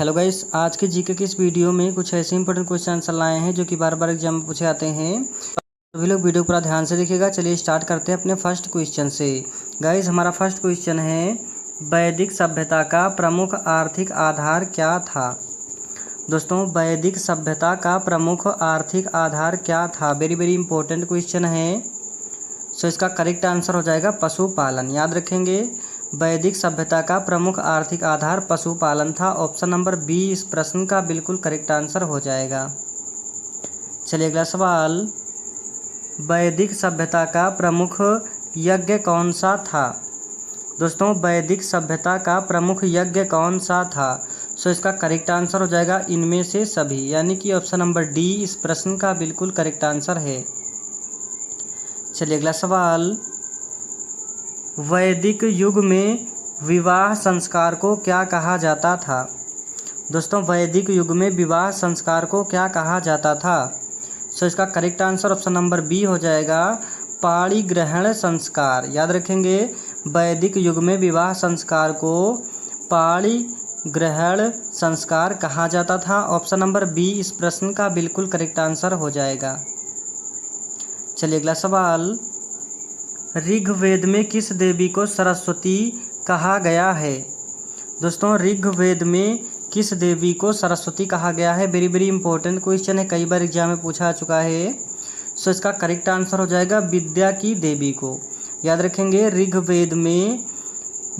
Hello guys, आज के GK की इस वीडियो में कुछ ऐसे इंपॉर्टेंट क्वेश्चन आंसर लाए हैं जो कि बार बार एग्जाम में पूछे आते हैं। सभी लोग वीडियो पूरा ध्यान से देखिएगा। चलिए स्टार्ट करते हैं अपने फर्स्ट क्वेश्चन से। गाइस, हमारा फर्स्ट क्वेश्चन है, वैदिक सभ्यता का प्रमुख आर्थिक आधार क्या था। दोस्तों, वैदिक सभ्यता का प्रमुख आर्थिक आधार क्या था। वेरी वेरी इंपॉर्टेंट क्वेश्चन है। सो इसका करेक्ट आंसर हो जाएगा पशुपालन। याद रखेंगे, वैदिक सभ्यता का प्रमुख आर्थिक आधार पशुपालन था। ऑप्शन नंबर बी इस प्रश्न का बिल्कुल करेक्ट आंसर हो जाएगा। चलिए अगला सवाल, वैदिक सभ्यता का प्रमुख यज्ञ कौन सा था। दोस्तों, वैदिक सभ्यता का प्रमुख यज्ञ कौन सा था। सो इसका करेक्ट आंसर हो जाएगा इनमें से सभी, यानी कि ऑप्शन नंबर डी इस प्रश्न का बिल्कुल करेक्ट आंसर है। चलिए अगला सवाल, वैदिक युग में विवाह संस्कार को क्या कहा जाता था। दोस्तों, वैदिक युग में विवाह संस्कार को क्या कहा जाता था। सो इसका correct answer option number B हो जाएगा पाणी ग्रहण संस्कार। याद रखेंगे, वैदिक युग में विवाह संस्कार को पाणी ग्रहण संस्कार कहा जाता था। ऑप्शन नंबर बी इस प्रश्न का बिल्कुल करेक्ट आंसर हो जाएगा। चलिए अगला सवाल, ऋग्वेद में किस देवी को सरस्वती कहा गया है। दोस्तों, ऋग्वेद में किस देवी को सरस्वती कहा गया है। वेरी वेरी इंपॉर्टेंट क्वेश्चन है, कई बार एग्जाम में पूछा चुका है। सो इसका करेक्ट आंसर हो जाएगा विद्या की देवी को। याद रखेंगे, ऋग्वेद में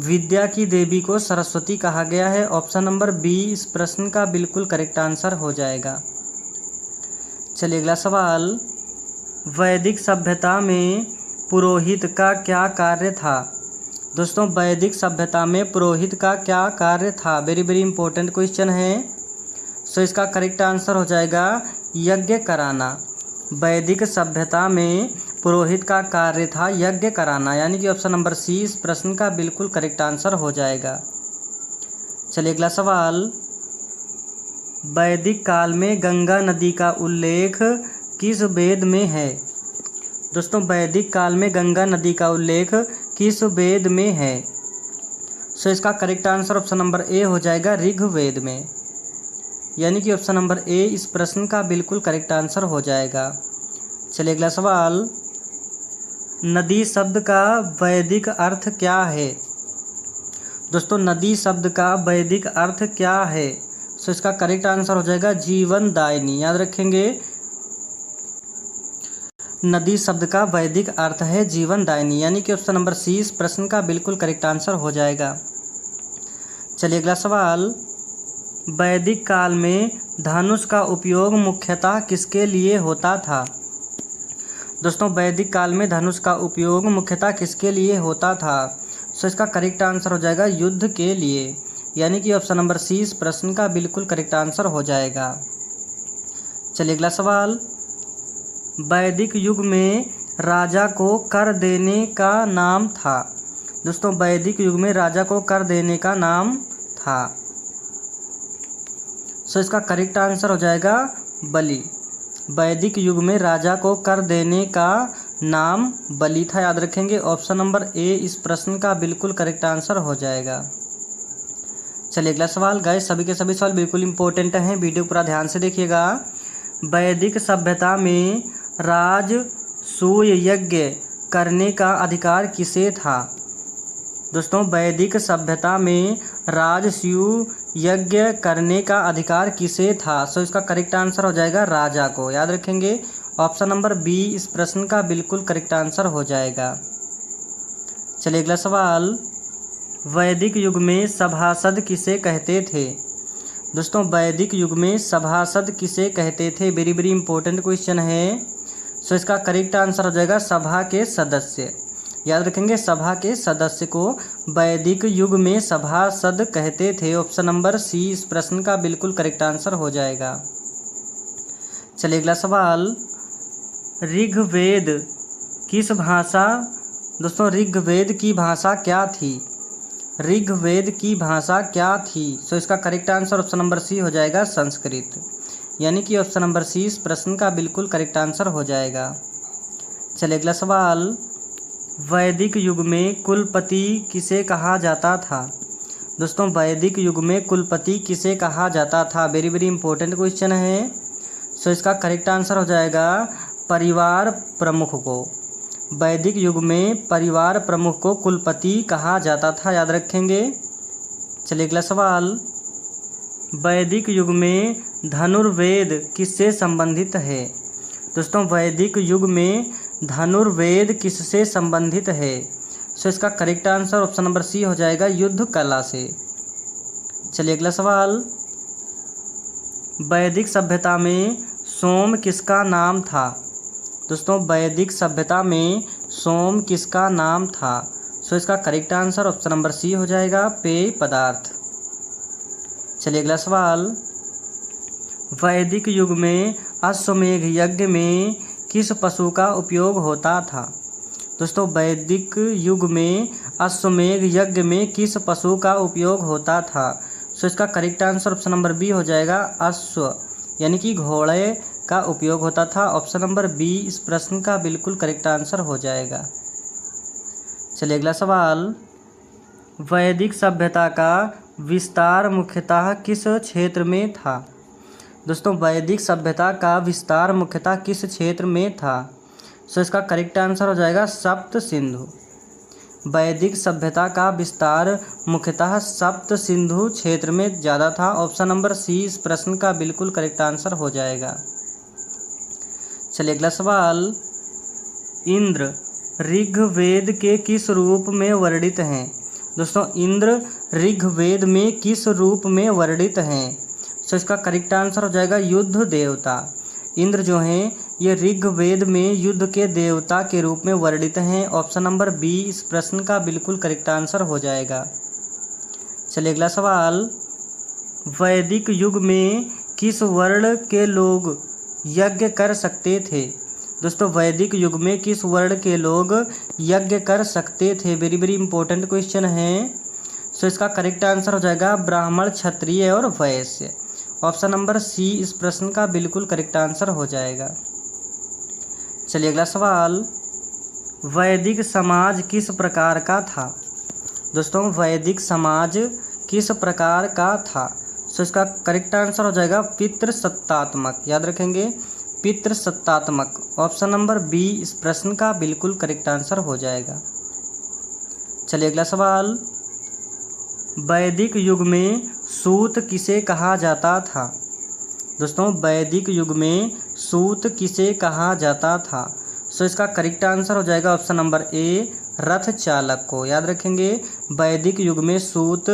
विद्या की देवी को सरस्वती कहा गया है। ऑप्शन नंबर बी इस प्रश्न का बिल्कुल करेक्ट आंसर हो जाएगा। चलिए अगला सवाल, वैदिक सभ्यता में पुरोहित का क्या कार्य था। दोस्तों, वैदिक सभ्यता में पुरोहित का क्या कार्य था। वेरी वेरी इंपॉर्टेंट क्वेश्चन है। सो इसका करेक्ट आंसर हो जाएगा यज्ञ कराना। वैदिक सभ्यता में पुरोहित का कार्य था यज्ञ कराना, यानी कि ऑप्शन नंबर सी इस प्रश्न का बिल्कुल करेक्ट आंसर हो जाएगा। चलिए अगला सवाल, वैदिक काल में गंगा नदी का उल्लेख किस वेद में है। दोस्तों, वैदिक काल में गंगा नदी का उल्लेख किस वेद में है। सो इसका correct answer option number A हो जाएगा ऋग्वेद में, यानी कि ऑप्शन नंबर ए इस प्रश्न का बिल्कुल करेक्ट आंसर हो जाएगा। चलिए अगला सवाल, नदी शब्द का वैदिक अर्थ क्या है। दोस्तों, नदी शब्द का वैदिक अर्थ क्या है। सो इसका करेक्ट आंसर हो जाएगा जीवनदायिनी। याद रखेंगे, नदी शब्द का वैदिक अर्थ है जीवनदायिनी, यानी कि ऑप्शन नंबर सी इस प्रश्न का बिल्कुल करेक्ट आंसर हो जाएगा। चलिए अगला सवाल, वैदिक काल में धनुष का उपयोग मुख्यतः किसके लिए होता था। दोस्तों, वैदिक काल में धनुष का उपयोग मुख्यतः किसके लिए होता था। सो इसका करेक्ट आंसर हो जाएगा युद्ध के लिए, यानी कि ऑप्शन नंबर सी इस प्रश्न का बिल्कुल करेक्ट आंसर हो जाएगा। चलिए अगला सवाल, वैदिक युग में राजा को कर देने का नाम था। दोस्तों, वैदिक युग में राजा को कर देने का नाम था। सो इसका करेक्ट आंसर हो जाएगा बलि। वैदिक युग में राजा को कर देने का नाम बलि था। याद रखेंगे, ऑप्शन नंबर ए इस प्रश्न का बिल्कुल करेक्ट आंसर हो जाएगा। चलिए अगला सवाल, गाइस सभी के सभी सवाल बिल्कुल इंपॉर्टेंट हैं, वीडियो पूरा ध्यान से देखिएगा। वैदिक सभ्यता में राजसूय यज्ञ करने का अधिकार किसे था। दोस्तों, वैदिक सभ्यता में राजसूय यज्ञ करने का अधिकार किसे था। सो इसका करेक्ट आंसर हो जाएगा राजा को। याद रखेंगे, ऑप्शन नंबर बी इस प्रश्न का बिल्कुल करेक्ट आंसर हो जाएगा। चलिए अगला सवाल, वैदिक युग में सभासद किसे कहते थे। दोस्तों, वैदिक युग में सभासद किसे कहते थे। वेरी वेरी इंपॉर्टेंट क्वेश्चन है। सो इसका करेक्ट आंसर हो जाएगा सभा के सदस्य। याद रखेंगे, सभा के सदस्य को वैदिक युग में सभासद कहते थे। ऑप्शन नंबर सी इस प्रश्न का बिल्कुल करेक्ट आंसर हो जाएगा। चलिए अगला सवाल, ऋग्वेद किस भाषा। दोस्तों, ऋग्वेद की भाषा क्या थी। ऋग्वेद की भाषा क्या थी। सो इसका correct answer option number C हो जाएगा संस्कृत, यानी कि ऑप्शन नंबर सी इस प्रश्न का बिल्कुल करेक्ट आंसर हो जाएगा। चलिए अगला सवाल, वैदिक युग में कुलपति किसे कहा जाता था। दोस्तों वैदिक युग में कुलपति किसे कहा जाता था? वेरी वेरी इंपॉर्टेंट क्वेश्चन है। सो इसका करेक्ट आंसर हो जाएगा परिवार प्रमुख को। वैदिक युग में परिवार प्रमुख को कुलपति कहा जाता था, याद रखेंगे। चलिए अगला सवाल, वैदिक युग में धनुर्वेद किससे संबंधित है? दोस्तों वैदिक युग में धनुर्वेद किससे संबंधित है? सो इसका correct answer option number C हो जाएगा युद्ध कला से। चलिए अगला सवाल, वैदिक सभ्यता में सोम किसका नाम था? दोस्तों वैदिक सभ्यता में सोम किसका नाम था? सो इसका correct answer option number C हो जाएगा पेय पदार्थ। चलिए अगला सवाल, वैदिक युग में अश्वमेध यज्ञ में किस पशु का उपयोग होता था? दोस्तों वैदिक युग में अश्वमेध यज्ञ में किस पशु का उपयोग होता था? सो इसका correct answer option number B हो जाएगा अश्व यानी कि घोड़े का उपयोग होता था। ऑप्शन नंबर बी इस प्रश्न का बिल्कुल करेक्ट आंसर हो जाएगा। चलिए अगला सवाल, वैदिक सभ्यता का विस्तार मुख्यतः किस क्षेत्र में था? दोस्तों वैदिक सभ्यता का विस्तार मुख्यतः किस क्षेत्र में था? सो इसका करेक्ट आंसर हो जाएगा सप्त सिंधु। वैदिक सभ्यता का विस्तार मुख्यतः सप्त सिंधु क्षेत्र में ज़्यादा था। ऑप्शन नंबर सी इस प्रश्न का बिल्कुल करेक्ट आंसर हो जाएगा। चलिए अगला सवाल, इंद्र ऋग्वेद के किस रूप में वर्णित हैं? दोस्तों इंद्र ऋग्वेद में किस रूप में वर्णित हैं? सो इसका करेक्ट आंसर हो जाएगा युद्ध देवता। इंद्र जो हैं ये ऋग्वेद में युद्ध के देवता के रूप में वर्णित हैं। ऑप्शन नंबर बी इस प्रश्न का बिल्कुल करेक्ट आंसर हो जाएगा। चलिए अगला सवाल, वैदिक युग में किस वर्ण के लोग यज्ञ कर सकते थे? दोस्तों वैदिक युग में किस वर्ण के लोग यज्ञ कर सकते थे? वेरी वेरी इंपॉर्टेंट क्वेश्चन है। सो इसका करेक्ट आंसर हो जाएगा ब्राह्मण, क्षत्रिय और वैश्य। ऑप्शन नंबर सी इस प्रश्न का बिल्कुल करेक्ट आंसर हो जाएगा। चलिए अगला सवाल, वैदिक समाज किस प्रकार का था? दोस्तों वैदिक समाज किस प्रकार का था? सो इसका करेक्ट आंसर हो जाएगा पितृसत्तात्मक, याद रखेंगे पितृसत्तात्मक। ऑप्शन नंबर बी इस प्रश्न का बिल्कुल करेक्ट आंसर हो जाएगा। चलिए अगला सवाल, वैदिक युग में सूत किसे कहा जाता था? दोस्तों वैदिक युग में सूत किसे कहा जाता था? सो इसका करेक्ट आंसर हो जाएगा ऑप्शन नंबर ए रथ चालक को, याद रखेंगे वैदिक युग में सूत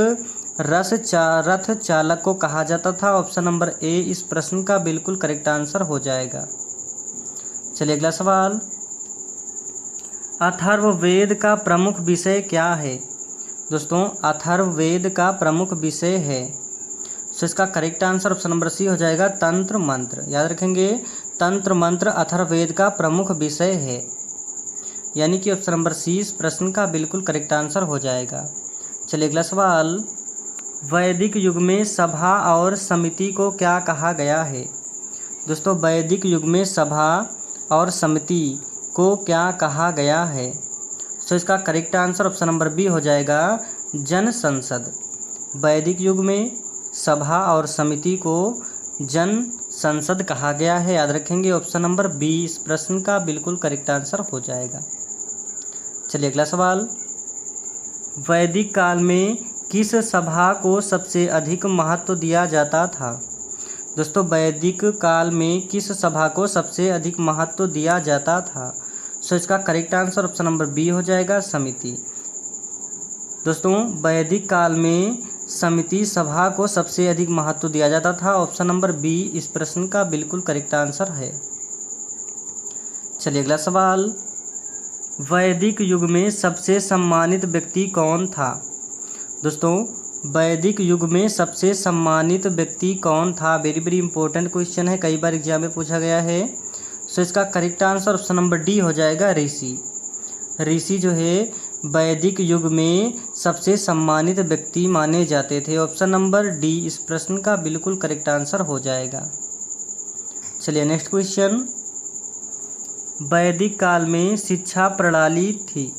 रथ चालक को कहा जाता था। ऑप्शन नंबर ए इस प्रश्न का बिल्कुल करेक्ट आंसर हो जाएगा। चलिए अगला सवाल, अथर्ववेद का प्रमुख विषय क्या है? दोस्तों अथर्ववेद का प्रमुख विषय है। सो इसका correct answer option number C हो जाएगा तंत्र मंत्र, याद रखेंगे तंत्र मंत्र अथर्ववेद का प्रमुख विषय है, यानी कि ऑप्शन नंबर सी इस प्रश्न का बिल्कुल करेक्ट आंसर हो जाएगा। चलिए अगला सवाल, वैदिक युग में सभा और समिति को क्या कहा गया है? दोस्तों वैदिक युग में सभा और समिति को क्या कहा गया है? सो इसका correct answer option number B हो जाएगा जन संसद। वैदिक युग में सभा और समिति को जन संसद कहा गया है, याद रखेंगे ऑप्शन नंबर बी इस प्रश्न का बिल्कुल करेक्ट आंसर हो जाएगा। चलिए अगला सवाल, वैदिक काल में किस सभा को सबसे अधिक महत्व दिया जाता था? दोस्तों वैदिक काल में किस सभा को सबसे अधिक महत्व दिया जाता था? सो इसका correct answer option number B हो जाएगा समिति। दोस्तों वैदिक काल में समिति सभा को सबसे अधिक महत्व दिया जाता था। ऑप्शन नंबर बी इस प्रश्न का बिल्कुल करेक्ट आंसर है। चलिए अगला सवाल, वैदिक युग में सबसे सम्मानित व्यक्ति कौन था? दोस्तों वैदिक युग में सबसे सम्मानित व्यक्ति कौन था? वेरी वेरी इंपॉर्टेंट क्वेश्चन है, कई बार एग्जाम में पूछा गया है। सो इसका correct answer option number D हो जाएगा ऋषि। ऋषि जो है वैदिक युग में सबसे सम्मानित व्यक्ति माने जाते थे। ऑप्शन नंबर डी इस प्रश्न का बिल्कुल करेक्ट आंसर हो जाएगा। चलिए नेक्स्ट क्वेश्चन, वैदिक काल में शिक्षा प्रणाली थी।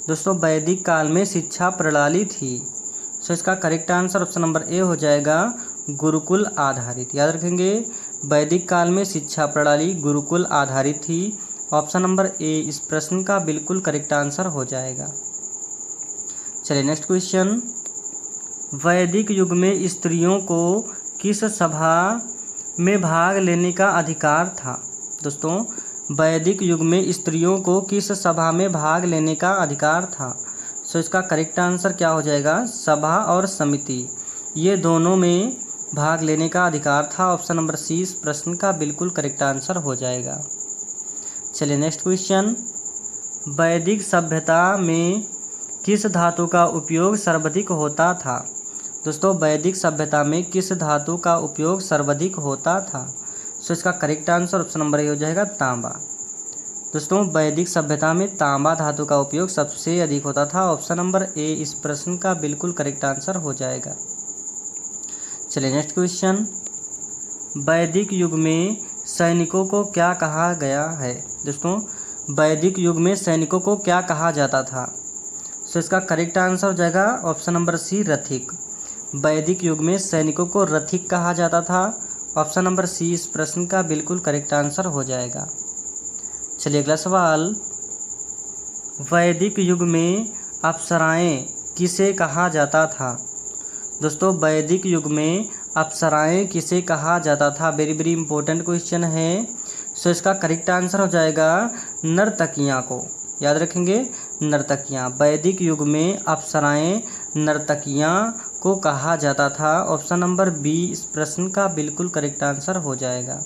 दोस्तों वैदिक काल में शिक्षा प्रणाली थी। सो इसका correct answer option number A हो जाएगा गुरुकुल आधारित। याद रखेंगे वैदिक काल में शिक्षा प्रणाली गुरुकुल आधारित थी। ऑप्शन नंबर ए इस प्रश्न का बिल्कुल करेक्ट आंसर हो जाएगा। चलिए नेक्स्ट क्वेश्चन, वैदिक युग में स्त्रियों को किस सभा में भाग लेने का अधिकार था? दोस्तों वैदिक युग में स्त्रियों को किस सभा में भाग लेने का अधिकार था? सो इसका करेक्ट आंसर क्या हो जाएगा? सभा और समिति, ये दोनों में भाग लेने का अधिकार था। ऑप्शन नंबर सी इस प्रश्न का बिल्कुल करेक्ट आंसर हो जाएगा। चलिए नेक्स्ट क्वेश्चन, वैदिक सभ्यता में किस धातु का उपयोग सर्वाधिक होता था? दोस्तों वैदिक सभ्यता में किस धातु का उपयोग सर्वाधिक होता था? सो इसका correct answer option number A हो जाएगा तांबा। दोस्तों वैदिक सभ्यता में तांबा धातु का उपयोग सबसे अधिक होता था। ऑप्शन नंबर ए इस प्रश्न का बिल्कुल करेक्ट आंसर हो जाएगा। चलिए नेक्स्ट क्वेश्चन, वैदिक युग में सैनिकों को क्या कहा गया है? दोस्तों वैदिक युग में सैनिकों को क्या कहा जाता था? सो इसका करेक्ट आंसर हो जाएगा ऑप्शन नंबर सी रथिक। वैदिक युग में सैनिकों को रथिक कहा जाता था। ऑप्शन नंबर सी इस प्रश्न का बिल्कुल करेक्ट आंसर हो जाएगा। चलिए अगला सवाल, वैदिक युग में अप्सराएं किसे कहा जाता था? दोस्तों वैदिक युग में अप्सराएं किसे कहा जाता था? वेरी वेरी इंपॉर्टेंट क्वेश्चन है। सो इसका करेक्ट आंसर हो जाएगा नर्तकियां को। याद रखेंगे नर्तकियां। वैदिक युग में अप्सराएं नर्तकियां को कहा जाता था। ऑप्शन नंबर बी इस प्रश्न का बिल्कुल करेक्ट आंसर हो जाएगा।